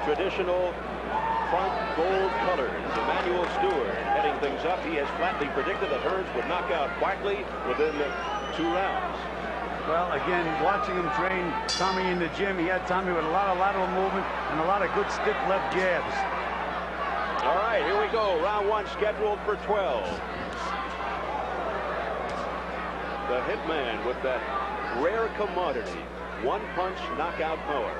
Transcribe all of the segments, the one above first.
traditional front gold colors. Emmanuel Stewart heading things up. He has flatly predicted that Hearns would knock out Barkley within 2 rounds. Well, again, watching him train Tommy in the gym, he had Tommy with a lot of lateral movement and a lot of good stiff left jabs. All right, here we go. Round 1 scheduled for 12. The Hitman with that rare commodity, one-punch knockout power.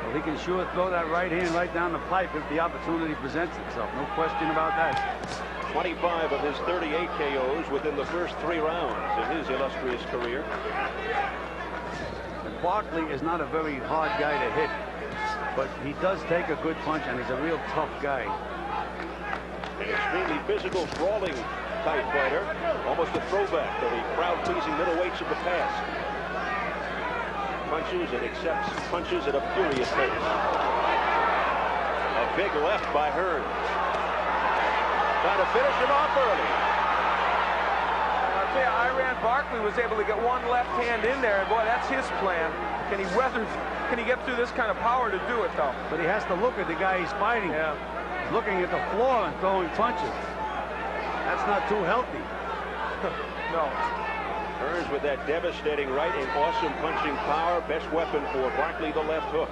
Well, he can sure throw that right hand right down the pipe if the opportunity presents itself. No question about that. 25 of his 38 KOs within the first 3 rounds in his illustrious career. And Barkley is not a very hard guy to hit, but he does take a good punch, and he's a real tough guy. An extremely physical, sprawling type fighter, almost a throwback to the crowd-pleasing middleweights of the past. Punches and accepts punches at a furious pace. A big left by Hearns. Trying to finish him off early. I'll tell you, Iran Barkley was able to get one left hand in there, and boy, that's his plan. Can he get through this kind of power to do it, though? But he has to look at the guy he's fighting. Yeah. He's looking at the floor and throwing punches. That's not too healthy. No. Hearns with that devastating right and awesome punching power. Best weapon for Barkley, the left hook.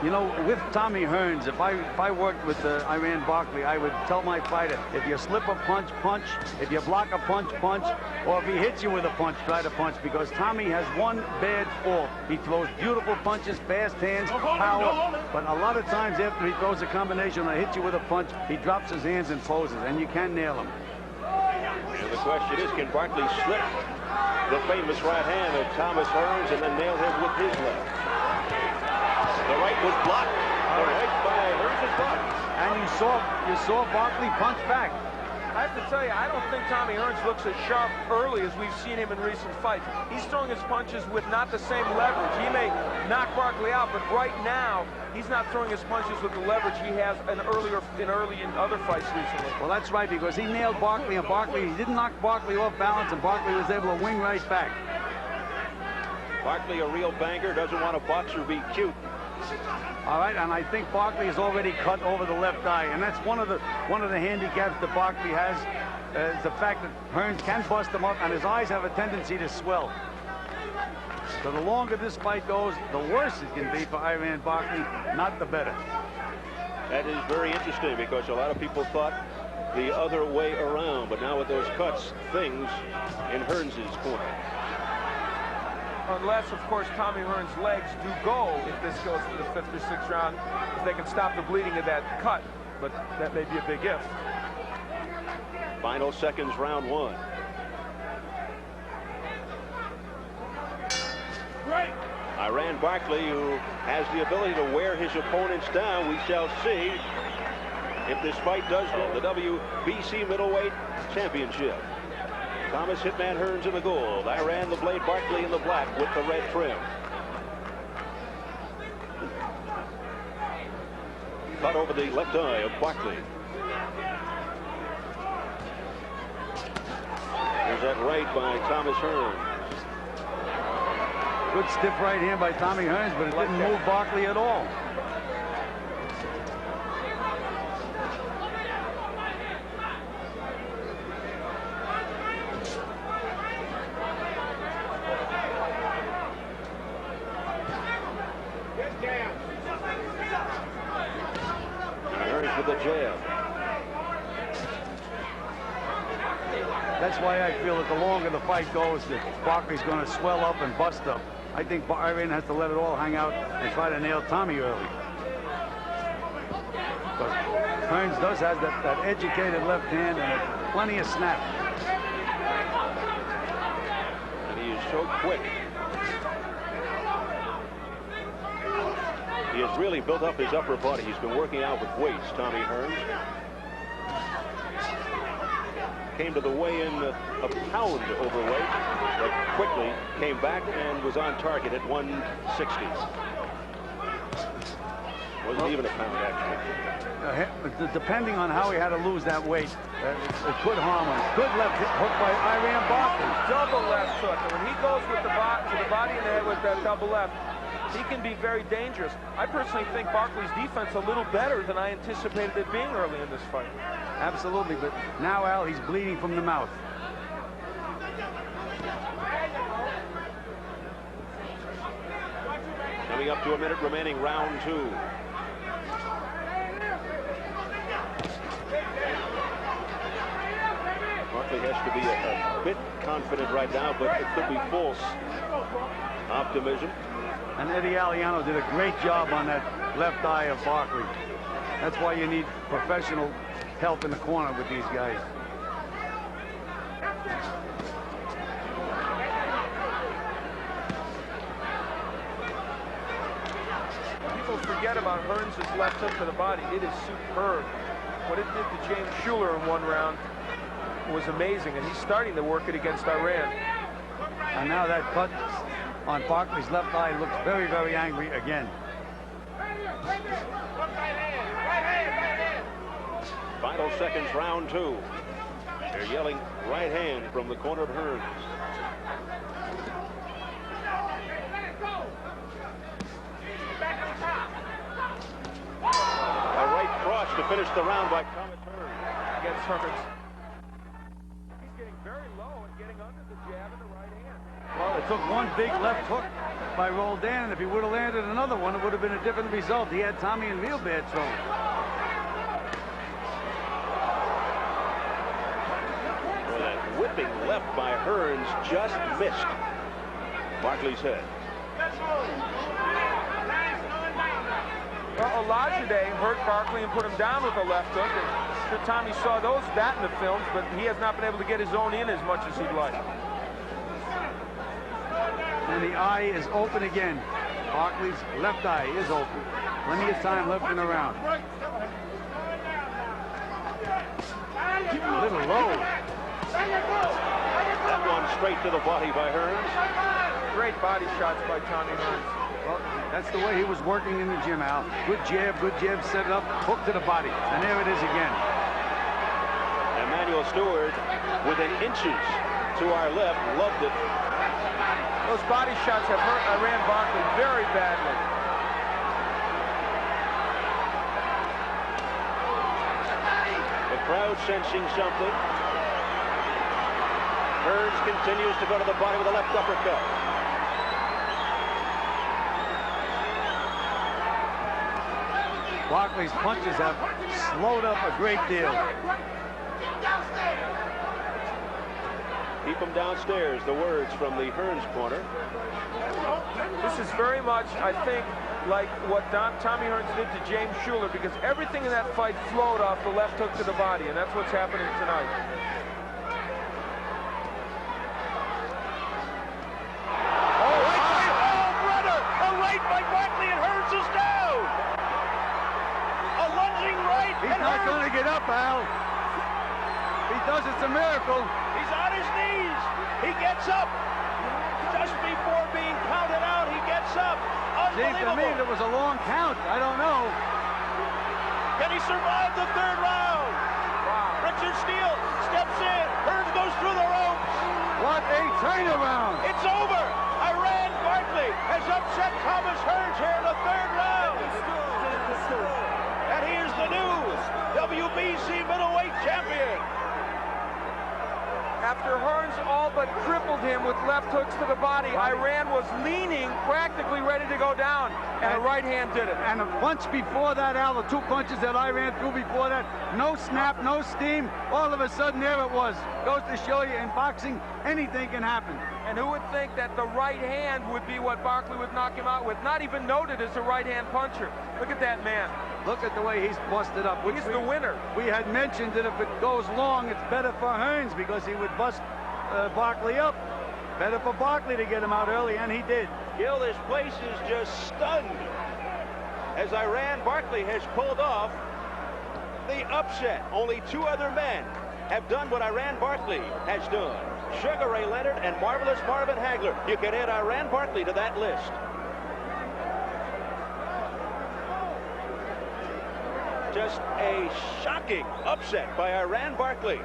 You know, with Tommy Hearns, if I worked with Iran Barkley, I would tell my fighter, if you slip a punch, punch. If you block a punch, punch. Or if he hits you with a punch, try to punch. Because Tommy has one bad fault. He throws beautiful punches, fast hands, power. But a lot of times after he throws a combination or hits you with a punch, he drops his hands and poses, and you can nail him. And the question is, can Barkley slip the famous right hand of Thomas Hearns and then nail him with his left? The right was blocked. The right by Hearns is blocked. And you saw Barkley punch back. I have to tell you, I don't think Tommy Hearns looks as sharp early as we've seen him in recent fights. He's throwing his punches with not the same leverage. He may knock Barkley out, but right now, he's not throwing his punches with the leverage he has in other fights recently. Well, that's right, because he nailed Barkley, and he didn't knock Barkley off balance, and Barkley was able to wing right back. Barkley, a real banger, doesn't want a boxer be cute. All right, and I think Barkley is already cut over the left eye, and that's one of the handicaps that Barkley has, is the fact that Hearns can bust him up, and his eyes have a tendency to swell. So the longer this fight goes, the worse it can be for Iran Barkley, not the better. That is very interesting, because a lot of people thought the other way around, but now with those cuts, things in Hearns' corner. Unless, of course, Tommy Hearns' legs do go if this goes to the 5th or 6th round, if they can stop the bleeding of that cut. But that may be a big if. Final seconds, round 1. Right. Iran Barkley, who has the ability to wear his opponents down. We shall see if this fight does go. The WBC Middleweight Championship. Thomas Hitman Hearns in the gold. Iran the Blade Barkley in the black with the red trim. Cut over the left eye of Barkley. There's that right by Thomas Hearns. Good stiff right hand by Tommy Hearns, but it didn't move Barkley at all. Hearns with the jab. That's why I feel that the longer the fight goes, that Barkley's going to swell up and bust up. I think Iran has to let it all hang out and try to nail Tommy early. But Hearns does have that educated left hand and plenty of snap. And he is so quick. He has really built up his upper body. He's been working out with weights, Tommy Hearns. Came to the weigh-in a pound overweight, but quickly came back and was on target at 160. Wasn't even a pound, actually. Depending on how he had to lose that weight, it could harm him. Good left hook by Iran Barkley. Double left hook. And when he goes with the body in the head with that double left, he can be very dangerous. I personally think Barkley's defense a little better than I anticipated it being early in this fight. Absolutely, but now, Al, he's bleeding from the mouth. Coming up to a minute remaining, round 2. Barkley has to be a bit confident right now, but it could be false optimism. And Eddie Aliano did a great job on that left eye of Barkley. That's why you need professional help in the corner with these guys. People forget about Hearns' left hook to the body. It is superb. What it did to James Schuler in one round was amazing, and he's starting to work it against Iran. And now that cut on Barkley's left eye looks very, very angry again. Final seconds, round 2. They're yelling right hand from the corner of Hearns. A right cross to finish the round by Thomas Hearns. Against Hearns. He's getting very low and getting under the jab in the right hand. Well, it took one big left hook by Roldan, and if he would have landed another one, it would have been a different result. He had Tommy in real bad trouble. Well, that whipping left by Hearns just missed Barkley's head. Well, Olajide hurt Barkley and put him down with a left hook. And sure Tommy saw that in the films, but he has not been able to get his own in as much as he'd like. And the eye is open again. Barkley's left eye is open. Plenty of time left in the round. A little low. That one straight to the body by Hearns. Great body shots by Tommy Hearns. Well, that's the way he was working in the gym, Al. Good jab, set it up, hook to the body. And there it is again. Emmanuel Stewart within inches to our left, loved it. Those body shots have hurt Iran Barkley very badly. The crowd sensing something. Hearns continues to go to the body with a left uppercut. Barkley's punches have slowed up a great deal. Keep him downstairs, the words from the Hearns corner. This is very much, I think, like what Tommy Hearns did to James Schuler, because everything in that fight flowed off the left hook to the body, and that's what's happening tonight. Oh, brother! A right by Barkley, and Hearns is down! A lunging right, He's not going to get up, Al. If he does, it's a miracle. He's on his knees. He gets up. Just before being counted out, he gets up. Seems to me there was a long count. I don't know. Can he survive the third round? Wow. Richard Steele steps in. Hearns goes through the ropes. What a turnaround. It's over. Iran Barkley has upset Thomas Hearns here in the third round. And he is the new WBC middleweight champion. After Hearns all but crippled him with left hooks to the body, Iran was leaning, practically ready to go down, and a right hand did it. And a punch before that, Al, the two punches that I ran through before that, no snap, no steam. All of a sudden, there it was. Goes to show you, in boxing, anything can happen. And who would think that the right hand would be what Barkley would knock him out with? Not even noted as a right-hand puncher. Look at that man. Look at the way he's busted up. He's the winner. We had mentioned that if it goes long, it's better for Hearns because he would bust Barkley up. Better for Barkley to get him out early, and he did. Gil, this place is just stunned as Iran Barkley has pulled off the upset. Only two other men have done what Iran Barkley has done. Sugar Ray Leonard and Marvelous Marvin Hagler. You can add Iran Barkley to that list. Just a shocking upset by Iran Barkley.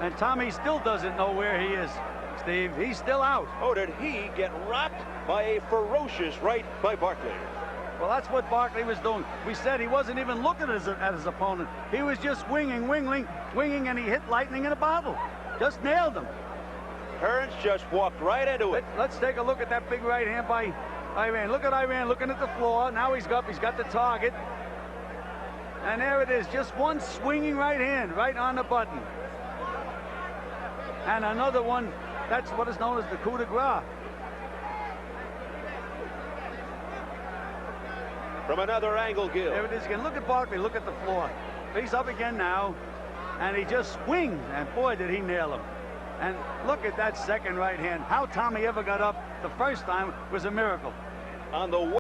And Tommy still doesn't know where he is. Steve. He's still out. Oh, did he get rocked by a ferocious right by Barkley? Well, that's what Barkley was doing. We said he wasn't even looking at his opponent. He was just winging, and he hit lightning in a bottle. Just nailed him. Hearns just walked right into it. Let's take a look at that big right hand by Iran. Look at Iran looking at the floor. Now he's got the target. And there it is, just one swinging right hand right on the button. And another one, that's what is known as the coup de grace. From another angle, Gil. There it is again. Look at Barkley, look at the floor. He's up again now, and he just swings, and boy, did he nail him. And look at that second right hand. How Tommy ever got up the first time was a miracle. On the